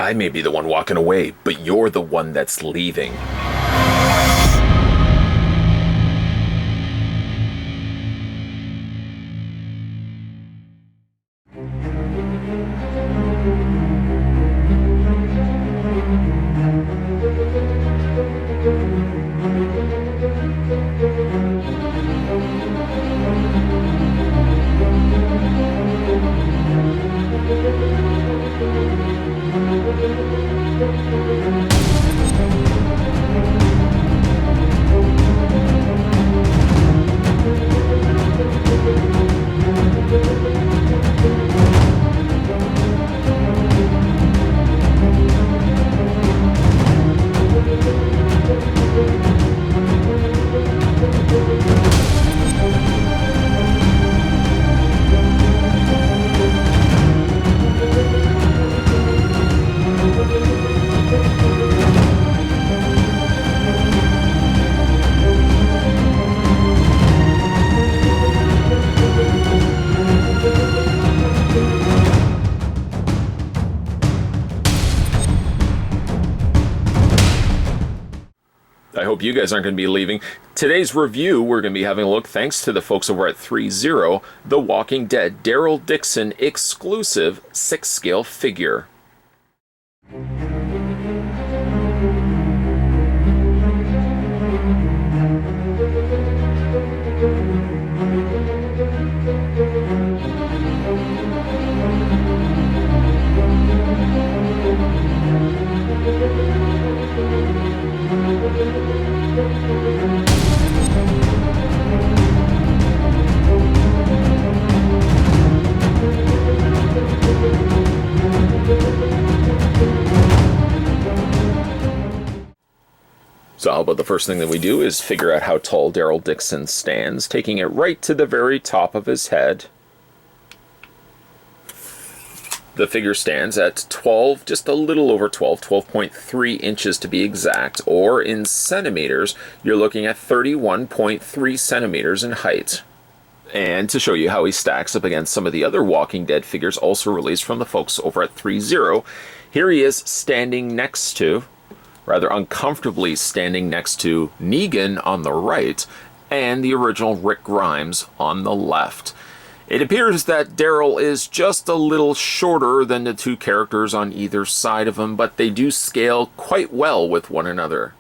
I may be the one walking away, but you're the one that's leaving. I hope you guys aren't going to be leaving. Today's review, we're going to be having a look, thanks to the folks over at ThreeZero, The Walking Dead Daryl Dixon exclusive 6-scale figure. So how about the first thing that we do is figure out how tall Daryl Dixon stands, taking it right to the very top of his head. The figure stands at 12, just a little over 12, 12.3 inches to be exact, or in centimeters, you're looking at 31.3 centimeters in height. And to show you how he stacks up against some of the other Walking Dead figures also released from the folks over at ThreeZero, here he is standing next to, rather uncomfortably standing next to, Negan on the right, and the original Rick Grimes on the left. It appears that Daryl is just a little shorter than the two characters on either side of him, but they do scale quite well with one another.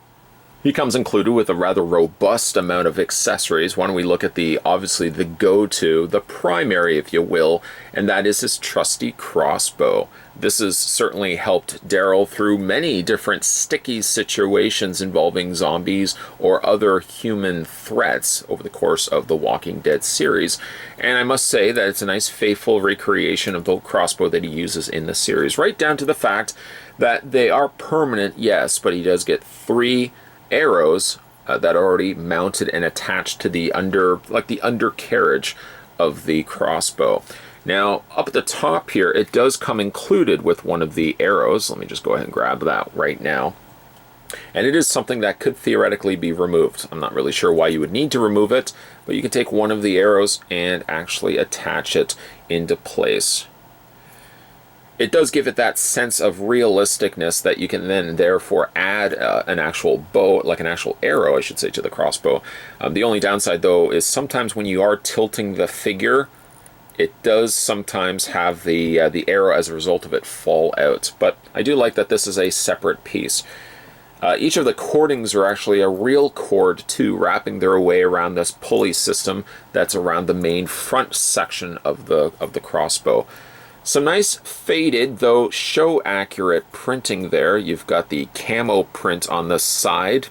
He comes included with a rather robust amount of accessories. Why don't we look at obviously the go-to, the primary if you will, and that is his trusty crossbow. This has certainly helped Daryl through many different sticky situations involving zombies or other human threats over the course of the Walking Dead series. And I must say that it's a nice faithful recreation of the crossbow that he uses in the series, right down to the fact that they are permanent, yes, but he does get 3 arrows that are already mounted and attached to the undercarriage of the crossbow. Now, up at the top here, it does come included with one of the arrows. Let me just go ahead and grab that right now. And it is something that could theoretically be removed. I'm not really sure why you would need to remove it, but you can take one of the arrows and actually attach it into place. It does give it that sense of realisticness that you can then therefore add an actual bow, like an actual arrow, I should say, to the crossbow. The only downside, though, is sometimes when you are tilting the figure, it does sometimes have the arrow as a result of it fall out. But I do like that this is a separate piece. Each of the cordings are actually a real cord too, wrapping their way around this pulley system that's around the main front section of the crossbow. Some nice faded, though show-accurate printing there. You've got the camo print on the side,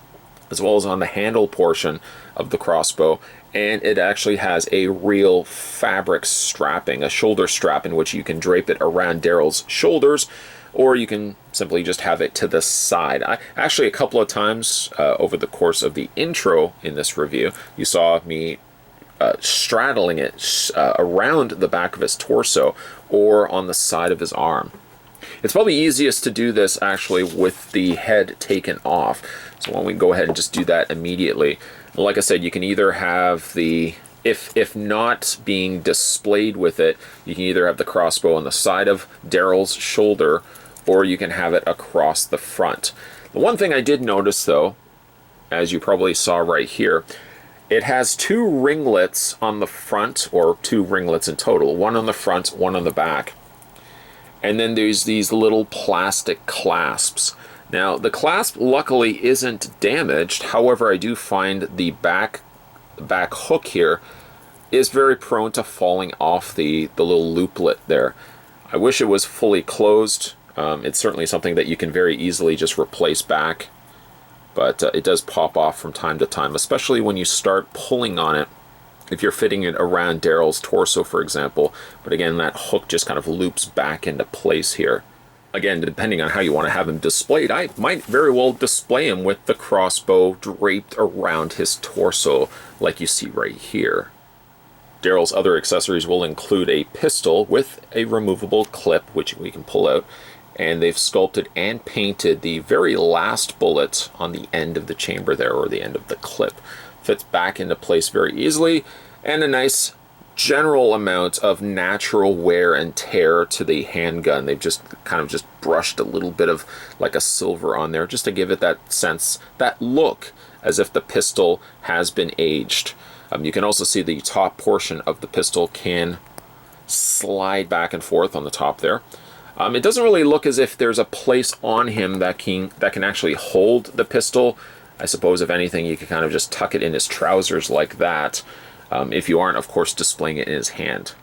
as well as on the handle portion of the crossbow. And it actually has a real fabric strapping, a shoulder strap in which you can drape it around Daryl's shoulders, or you can simply just have it to the side. Actually, a couple of times over the course of the intro in this review, you saw me straddling it around the back of his torso or on the side of his arm. It's probably easiest to do this actually with the head taken off. So why don't we go ahead and just do that immediately. Like I said, you can either have the, if not being displayed with it, you can either have the crossbow on the side of Daryl's shoulder, or you can have it across the front. The one thing I did notice though, as you probably saw right here, it has two ringlets on the front, or two ringlets in total, one on the front, one on the back. And then there's these little plastic clasps. Now the clasp luckily isn't damaged, however I do find the back hook here is very prone to falling off the little looplet there. I wish it was fully closed. It's certainly something that you can very easily just replace back, but it does pop off from time to time, especially when you start pulling on it, if you're fitting it around Daryl's torso, for example. But again, that hook just kind of loops back into place here. Again, depending on how you want to have him displayed, I might very well display him with the crossbow draped around his torso, like you see right here. Daryl's other accessories will include a pistol with a removable clip, which we can pull out, and they've sculpted and painted the very last bullet on the end of the chamber there, or the end of the clip. Fits back into place very easily, and a nice general amount of natural wear and tear to the handgun. They've just kind of just brushed a little bit of like a silver on there, just to give it that sense, that look, as if the pistol has been aged. You can also see the top portion of the pistol can slide back and forth on the top there. It doesn't really look as if there's a place on him that can actually hold the pistol. I suppose if anything, you could kind of just tuck it in his trousers like that, if you aren't, of course, displaying it in his hand.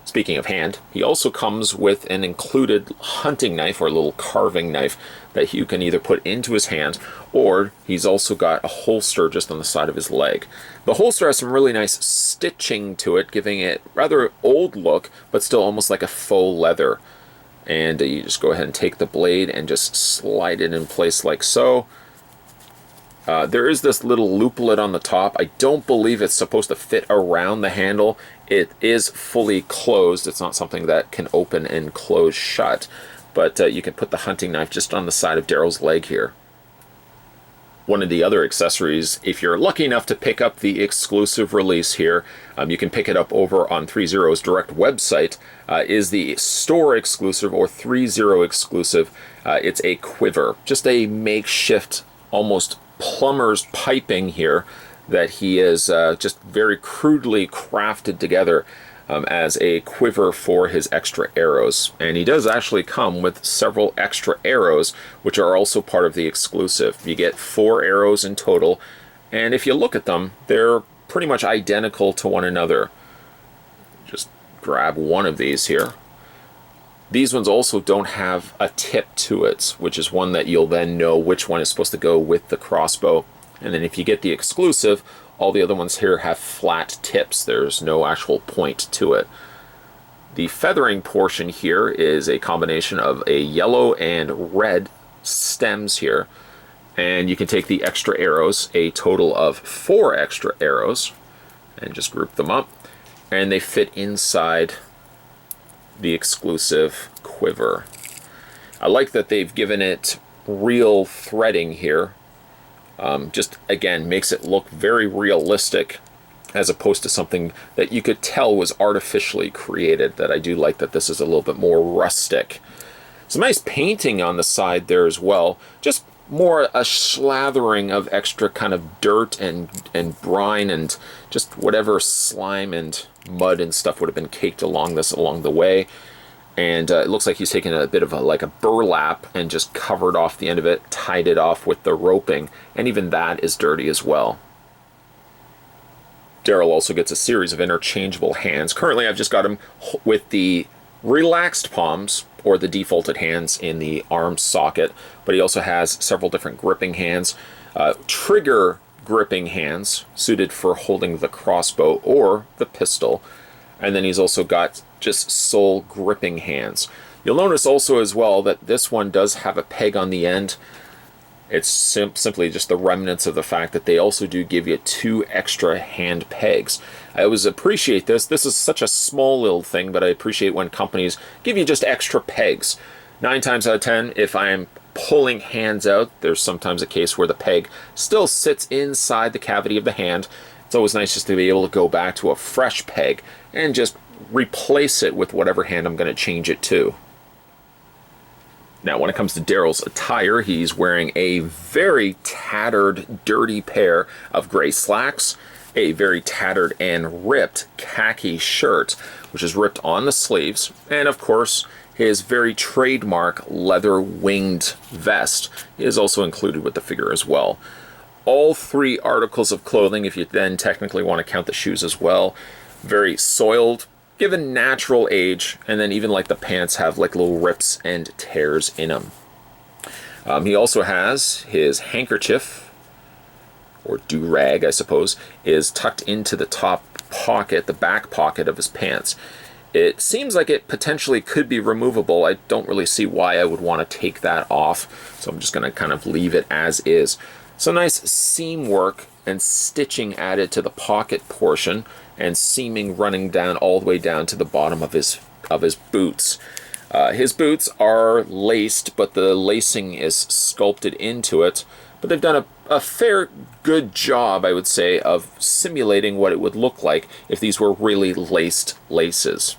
Speaking of hand, he also comes with an included hunting knife, or a little carving knife, that you can either put into his hand, or he's also got a holster just on the side of his leg. The holster has some really nice stitching to it, giving it rather old look, but still almost like a faux leather. And you just go ahead and take the blade and just slide it in place like so. There is this little looplet on the top. I don't believe it's supposed to fit around the handle. It is fully closed. It's not something that can open and close shut, but you can put the hunting knife just on the side of Daryl's leg here. One of the other accessories, if you're lucky enough to pick up the exclusive release here, you can pick it up over on ThreeZero's direct website, is the store exclusive, or ThreeZero exclusive. It's a quiver, just a makeshift, almost plumber's piping here that he is just very crudely crafted together as a quiver for his extra arrows. And he does actually come with several extra arrows, which are also part of the exclusive. You get 4 arrows in total, and if you look at them, they're pretty much identical to one another. Just grab one of these here. These ones also don't have a tip to it, which is one that you'll then know which one is supposed to go with the crossbow. And then if you get the exclusive, all the other ones here have flat tips. There's no actual point to it. The feathering portion here is a combination of a yellow and red stems here. And you can take the extra arrows, a total of 4 extra arrows, and just group them up. And they fit inside the exclusive quiver. I like that they've given it real threading here. Just again makes it look very realistic, as opposed to something that you could tell was artificially created. That I do like that this is a little bit more rustic. Some nice painting on the side there as well. Just more a slathering of extra kind of dirt and brine and just whatever slime and mud and stuff would have been caked along the way. And it looks like he's taken a bit of like a burlap and just covered off the end of it, tied it off with the roping, and even that is dirty as well. Daryl also gets a series of interchangeable hands. Currently I've just got him with the relaxed palms, or the defaulted hands in the arm socket, but he also has several different gripping hands, trigger gripping hands suited for holding the crossbow or the pistol, and then he's also got just sole gripping hands. You'll notice also as well that this one does have a peg on the end. It's simply just the remnants of the fact that they also do give you 2 extra hand pegs. I always appreciate this. This is such a small little thing, but I appreciate when companies give you just extra pegs. 9 times out of 10, if I am pulling hands out, there's sometimes a case where the peg still sits inside the cavity of the hand. It's always nice just to be able to go back to a fresh peg and just replace it with whatever hand I'm going to change it to. Now, when it comes to Daryl's attire, he's wearing a very tattered, dirty pair of gray slacks, a very tattered and ripped khaki shirt, which is ripped on the sleeves, and of course, his very trademark leather winged vest is also included with the figure as well. All three articles of clothing, if you then technically want to count the shoes as well, very soiled, given natural age, and then even like the pants have like little rips and tears in them. He also has his handkerchief, or do-rag I suppose, is tucked into the top pocket, the back pocket of his pants. It seems like it potentially could be removable. I don't really see why I would want to take that off, so I'm just going to kind of leave it as is. So nice seam work and stitching added to the pocket portion, and seaming running down all the way down to the bottom of his boots. His boots are laced, but the lacing is sculpted into it. But they've done a fair good job, I would say, of simulating what it would look like if these were really laced laces.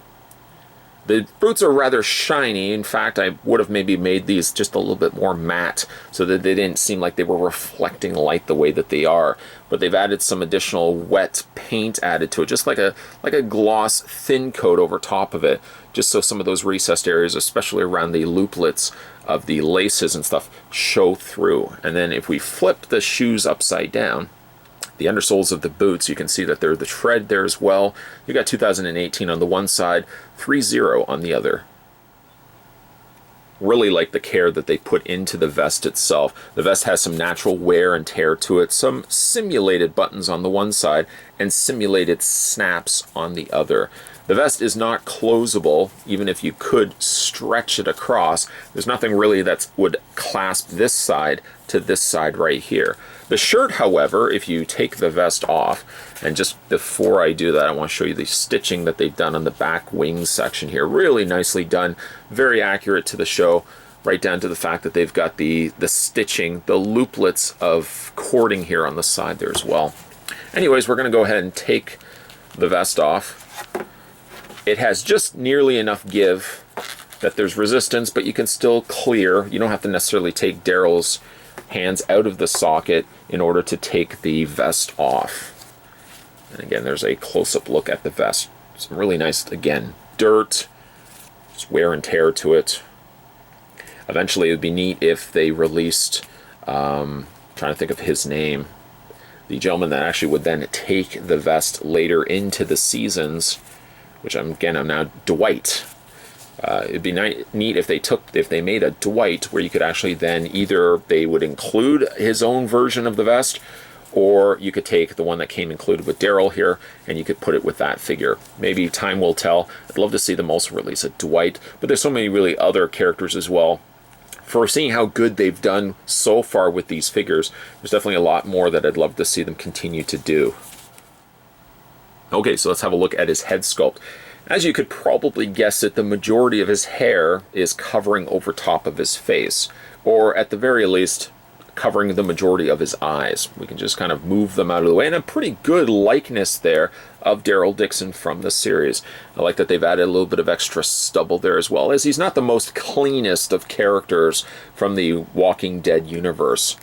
The boots are rather shiny. In fact, I would have maybe made these just a little bit more matte so that they didn't seem like they were reflecting light the way that they are. But they've added some additional wet paint added to it, just like a gloss thin coat over top of it, just so some of those recessed areas, especially around the looplets of the laces and stuff, show through. And then if we flip the shoes upside down, the undersoles of the boots, you can see that there's the tread there as well. You got 2018 on the one side, ThreeZero on the other. Really like the care that they put into the vest itself. The vest has some natural wear and tear to it, some simulated buttons on the one side, and simulated snaps on the other. The vest is not closable, even if you could stretch it across. There's nothing really that would clasp this side to this side right here. The shirt, however, if you take the vest off, and just before I do that, I want to show you the stitching that they've done on the back wings section here. Really nicely done, very accurate to the show, right down to the fact that they've got the stitching, the looplets of cording here on the side there as well. Anyways, we're going to go ahead and take the vest off. It has just nearly enough give that there's resistance, but you can still clear. You don't have to necessarily take Daryl's hands out of the socket in order to take the vest off. And again, there's a close-up look at the vest. Some really nice, again, dirt, just wear and tear to it. Eventually, it would be neat if they released, trying to think of his name, the gentleman that actually would then take the vest later into the seasons, which I'm now Dwight. It'd be neat if they made a Dwight where you could actually then either they would include his own version of the vest, or you could take the one that came included with Daryl here and you could put it with that figure. Maybe time will tell. I'd love to see them also release a Dwight, but there's so many really other characters as well. For seeing how good they've done so far with these figures, there's definitely a lot more that I'd love to see them continue to do. Okay, so let's have a look at his head sculpt. As you could probably guess it, the majority of his hair is covering over top of his face, or at the very least, covering the majority of his eyes. We can just kind of move them out of the way, and a pretty good likeness there of Daryl Dixon from the series. I like that they've added a little bit of extra stubble there as well, as he's not the most cleanest of characters from the Walking Dead universe.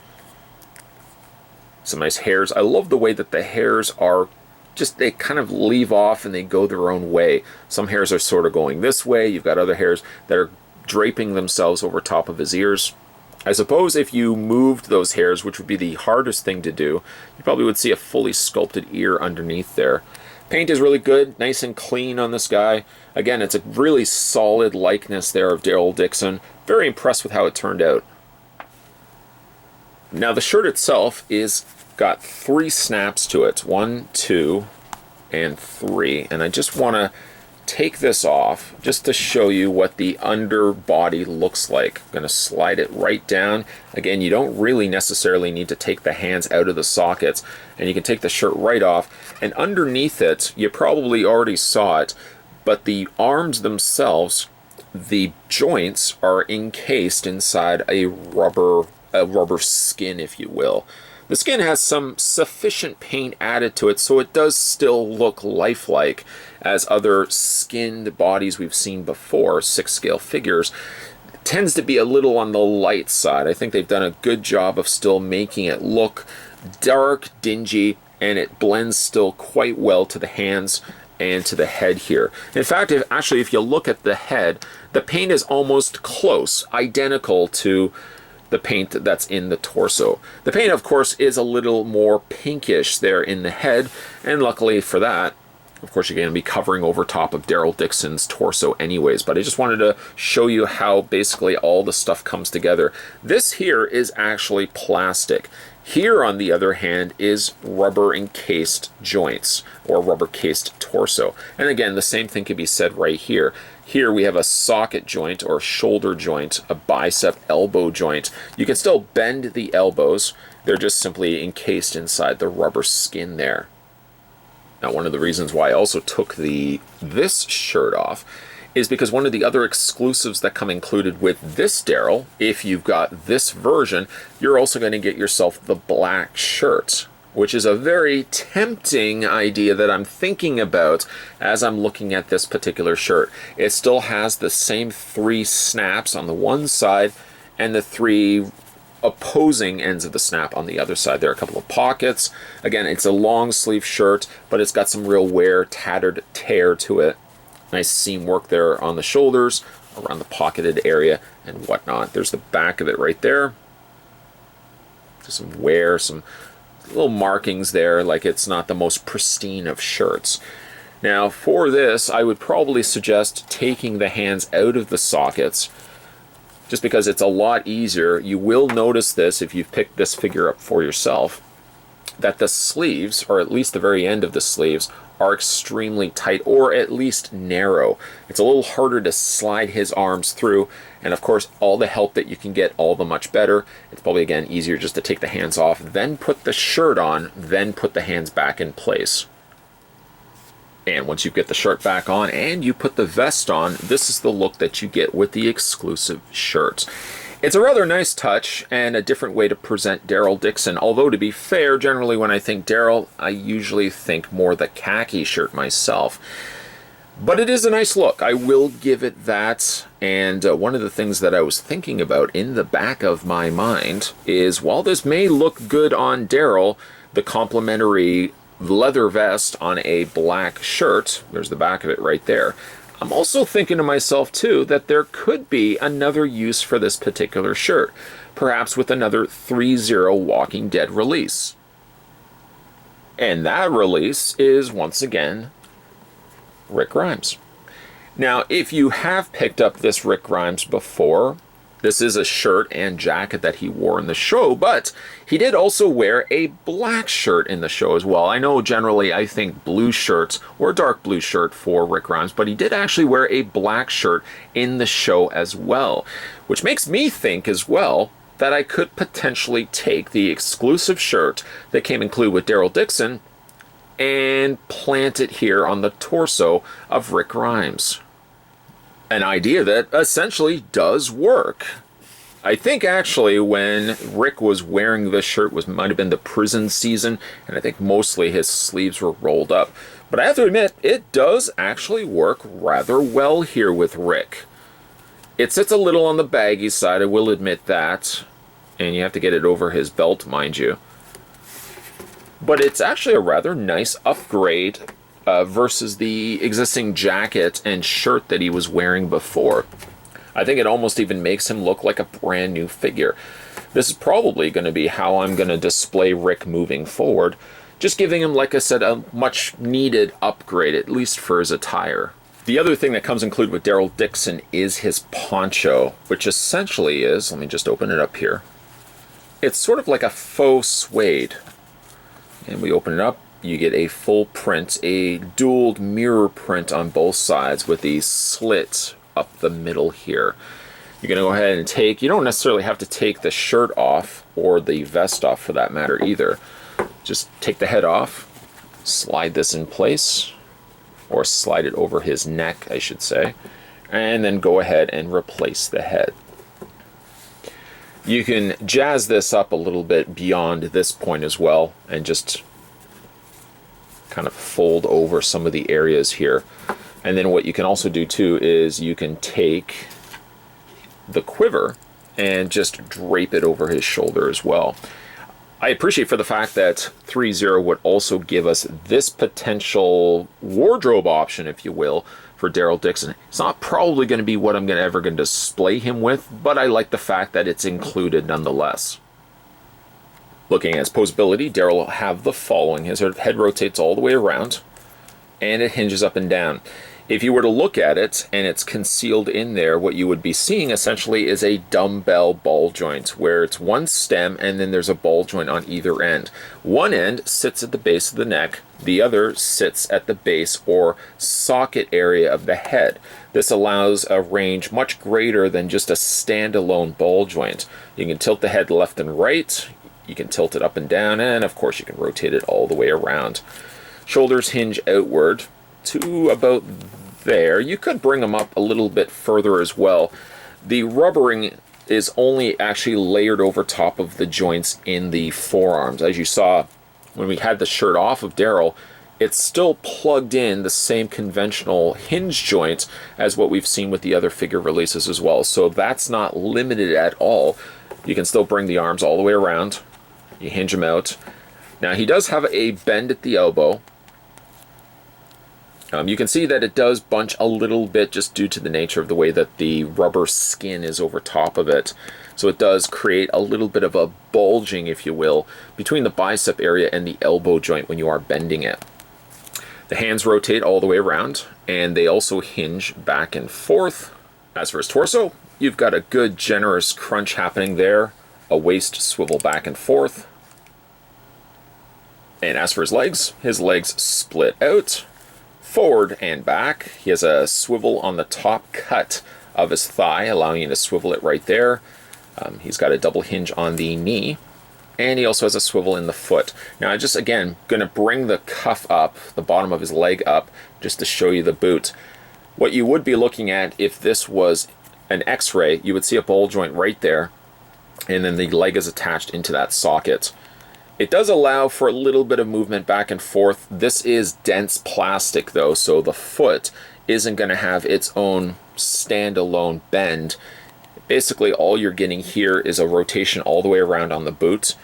Some nice hairs. I love the way that the hairs are just, they kind of leave off and they go their own way. Some hairs are sort of going this way. You've got other hairs that are draping themselves over top of his ears. I suppose if you moved those hairs, which would be the hardest thing to do, you probably would see a fully sculpted ear underneath there. Paint is really good, nice and clean on this guy. Again, it's a really solid likeness there of Daryl Dixon. Very impressed with how it turned out. Now the shirt itself is got 3 snaps to it. 1, 2, and 3. And I just want to take this off just to show you what the underbody looks like. I'm going to slide it right down. Again, you don't really necessarily need to take the hands out of the sockets, and you can take the shirt right off. And underneath it, you probably already saw it, but the arms themselves, the joints are encased inside a rubber skin, if you will. The skin has some sufficient paint added to it, so it does still look lifelike as other skinned bodies we've seen before, 6-scale figures. tends to be a little on the light side. I think they've done a good job of still making it look dark, dingy, and it blends still quite well to the hands and to the head here. In fact, if you look at the head, the paint is almost close, identical to the paint that's in the torso. The paint, of course, is a little more pinkish there in the head, and luckily for that, of course, you're going to be covering over top of Daryl Dixon's torso anyways, but I just wanted to show you how basically all the stuff comes together. This here is actually plastic. Here, on the other hand, is rubber encased joints, or rubber cased torso. And again, the same thing can be said right here. Here we have a socket joint or shoulder joint, a bicep elbow joint. You can still bend the elbows. They're just simply encased inside the rubber skin there. Now, one of the reasons why I also took this shirt off is because one of the other exclusives that come included with this Daryl, if you've got this version, you're also going to get yourself the black shirt, which is a very tempting idea that I'm thinking about as I'm looking at this particular shirt. It still has the same 3 snaps on the one side and the 3 opposing ends of the snap on the other side. There are a couple of pockets. Again, it's a long sleeve shirt, but it's got some real wear, tattered tear to it. Nice seam work there on the shoulders, around the pocketed area, and whatnot. There's the back of it right there. Just some wear, some little markings there, like it's not the most pristine of shirts. Now, for this, I would probably suggest taking the hands out of the sockets, just because it's a lot easier. You will notice this if you've picked this figure up for yourself, that the sleeves, or at least the very end of the sleeves, are extremely tight, or at least narrow. It's a little harder to slide his arms through, and of course, all the help that you can get, all the much better. It's probably, again, easier just to take the hands off, then put the shirt on, then put the hands back in place. And once you get the shirt back on and you put the vest on, this is the look that you get with the exclusive shirts. It's a rather nice touch and a different way to present Daryl Dixon, although to be fair, generally when I think Daryl, I usually think more the khaki shirt myself. But it is a nice look, I will give it that. And one of the things that I was thinking about in the back of my mind is, while this may look good on Daryl, the complementary leather vest on a black shirt, there's the back of it right there, I'm also thinking to myself, too, that there could be another use for this particular shirt, perhaps with another ThreeZero Walking Dead release. And that release is, once again, Rick Grimes. Now, if you have picked up this Rick Grimes before, this is a shirt and jacket that he wore in the show, but he did also wear a black shirt in the show as well. I know generally I think blue shirts or dark blue shirt for Rick Grimes, but he did actually wear a black shirt in the show as well, which makes me think as well that I could potentially take the exclusive shirt that came included with Daryl Dixon and plant it here on the torso of Rick Grimes. An idea that essentially does work. I think actually when Rick was wearing this shirt might have been the prison season, and I think mostly his sleeves were rolled up. But I have to admit, it does actually work rather well here with Rick. It sits a little on the baggy side, I will admit that, and you have to get it over his belt, mind you. But it's actually a rather nice upgrade versus the existing jacket and shirt that he was wearing before. I think it almost even makes him look like a brand new figure. This is probably going to be how I'm going to display Rick moving forward, just giving him, like I said, a much needed upgrade, at least for his attire. The other thing that comes included with Daryl Dixon is his poncho, which essentially is, let me just open it up here, it's sort of like a faux suede. And we open it up, you get a full print, a dual mirror print on both sides with the slit up the middle here. You're going to go ahead and you don't necessarily have to take the shirt off or the vest off for that matter either. Just take the head off, slide this in place, or slide it over his neck, I should say, and then go ahead and replace the head. You can jazz this up a little bit beyond this point as well and just kind of fold over some of the areas here. And then what you can also do too is you can take the quiver and just drape it over his shoulder as well. I appreciate for the fact that ThreeZero would also give us this potential wardrobe option, if you will, for Daryl Dixon. It's not probably going to be what I'm ever going to display him with, but I like the fact that it's included nonetheless. Looking at his posability, Daryl will have the following. His head rotates all the way around, and it hinges up and down. If you were to look at it and it's concealed in there, what you would be seeing essentially is a dumbbell ball joint where it's one stem and then there's a ball joint on either end. One end sits at the base of the neck, the other sits at the base or socket area of the head. This allows a range much greater than just a standalone ball joint. You can tilt the head left and right, you can tilt it up and down, and of course you can rotate it all the way around. Shoulders hinge outward to about there. You could bring them up a little bit further as well. The rubbering is only actually layered over top of the joints in the forearms. As you saw when we had the shirt off of Daryl, it's still plugged in the same conventional hinge joint as what we've seen with the other figure releases as well. So that's not limited at all. You can still bring the arms all the way around. You hinge them out. Now he does have a bend at the elbow. You can see that it does bunch a little bit just due to the nature of the way that the rubber skin is over top of it. So it does create a little bit of a bulging, if you will, between the bicep area and the elbow joint when you are bending it. The hands rotate all the way around, and they also hinge back and forth. As for his torso, you've got a good generous crunch happening there, a waist swivel back and forth. And as for his legs split out, forward and back. He has a swivel on the top cut of his thigh, allowing you to swivel it right there. He's got a double hinge on the knee, and he also has a swivel in the foot. Now I just, again, going to bring the cuff up, the bottom of his leg up, just to show you the boot. What you would be looking at if this was an X-ray, you would see a ball joint right there, and then the leg is attached into that socket. It does allow for a little bit of movement back and forth. This is dense plastic though, so the foot isn't going to have its own standalone bend. Basically all you're getting here is a rotation all the way around on the boot,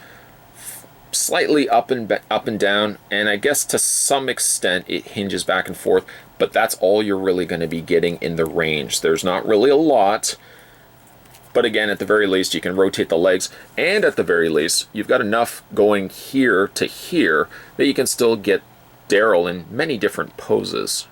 slightly up and down, and I guess to some extent it hinges back and forth, but that's all you're really going to be getting in the range. There's not really a lot. But again, at the very least, you can rotate the legs, and at the very least, you've got enough going here to here that you can still get Daryl in many different poses.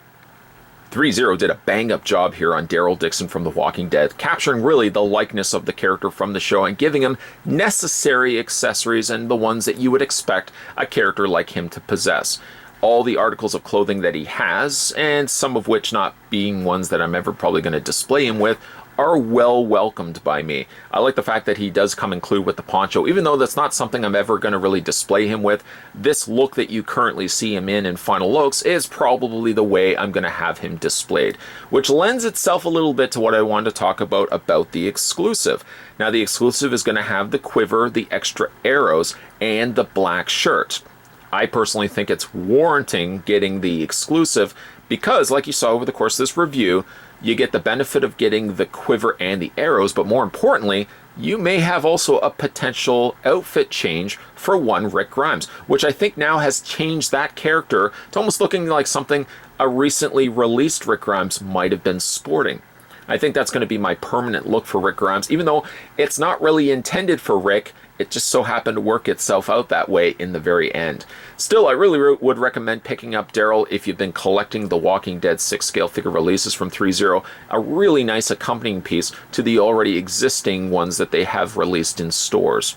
ThreeZero did a bang-up job here on Daryl Dixon from The Walking Dead, capturing really the likeness of the character from the show and giving him necessary accessories and the ones that you would expect a character like him to possess. All the articles of clothing that he has, and some of which not being ones that I'm ever probably going to display him with, are well welcomed by me. I like the fact that he does come included with the poncho, even though that's not something I'm ever going to really display him with. This look that you currently see him in final looks is probably the way I'm going to have him displayed, which lends itself a little bit to what I wanted to talk about the exclusive. Now the exclusive is going to have the quiver, the extra arrows, and the black shirt. I personally think it's warranting getting the exclusive because, like you saw over the course of this review, you get the benefit of getting the quiver and the arrows, but more importantly, you may have also a potential outfit change for one Rick Grimes, which I think now has changed that character to almost looking like something a recently released Rick Grimes might have been sporting. I think that's going to be my permanent look for Rick Grimes, even though it's not really intended for Rick. It just so happened to work itself out that way in the very end. Still, I really would recommend picking up Daryl if you've been collecting the Walking Dead 6-scale figure releases from ThreeZero, a really nice accompanying piece to the already existing ones that they have released in stores.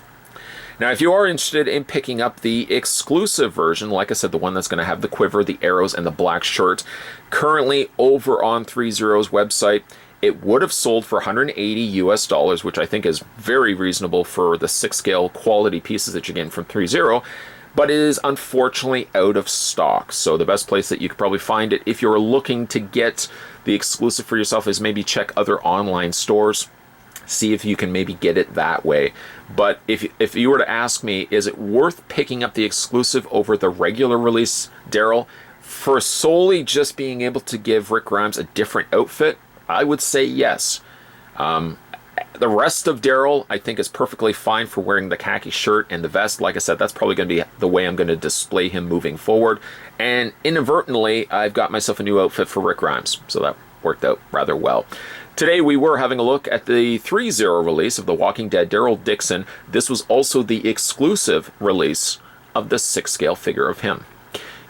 Now, if you are interested in picking up the exclusive version, like I said, the one that's going to have the quiver, the arrows, and the black shirt, currently over on ThreeZero's website, it would have sold for $180 US, which I think is very reasonable for the 6-scale quality pieces that you're getting from ThreeZero, but it is unfortunately out of stock. So the best place that you could probably find it if you're looking to get the exclusive for yourself is maybe check other online stores, see if you can maybe get it that way. But if you were to ask me, is it worth picking up the exclusive over the regular release Daryl for solely just being able to give Rick Grimes a different outfit? I would say yes. The rest of Daryl, I think, is perfectly fine for wearing the khaki shirt and the vest. Like I said, that's probably going to be the way I'm going to display him moving forward. And inadvertently, I've got myself a new outfit for Rick Grimes, so that worked out rather well. Today we were having a look at the ThreeZero release of The Walking Dead Daryl Dixon. This was also the exclusive release of the 6-scale figure of him.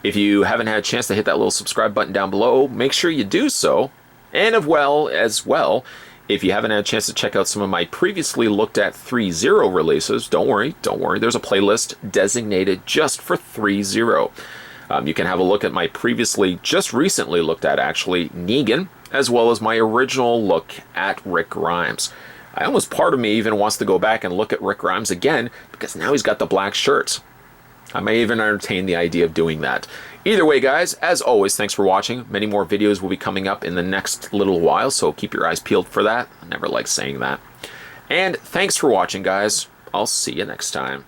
If you haven't had a chance to hit that little subscribe button down below, make sure you do so. And as well, if you haven't had a chance to check out some of my previously looked at ThreeZero releases, don't worry, there's a playlist designated just for ThreeZero. You can have a look at my just recently looked at, actually, Negan, as well as my original look at Rick Grimes. Part of me even wants to go back and look at Rick Grimes again, because now he's got the black shirts. I may even entertain the idea of doing that. Either way, guys, as always, thanks for watching. Many more videos will be coming up in the next little while, so keep your eyes peeled for that. I never like saying that. And thanks for watching, guys. I'll see you next time.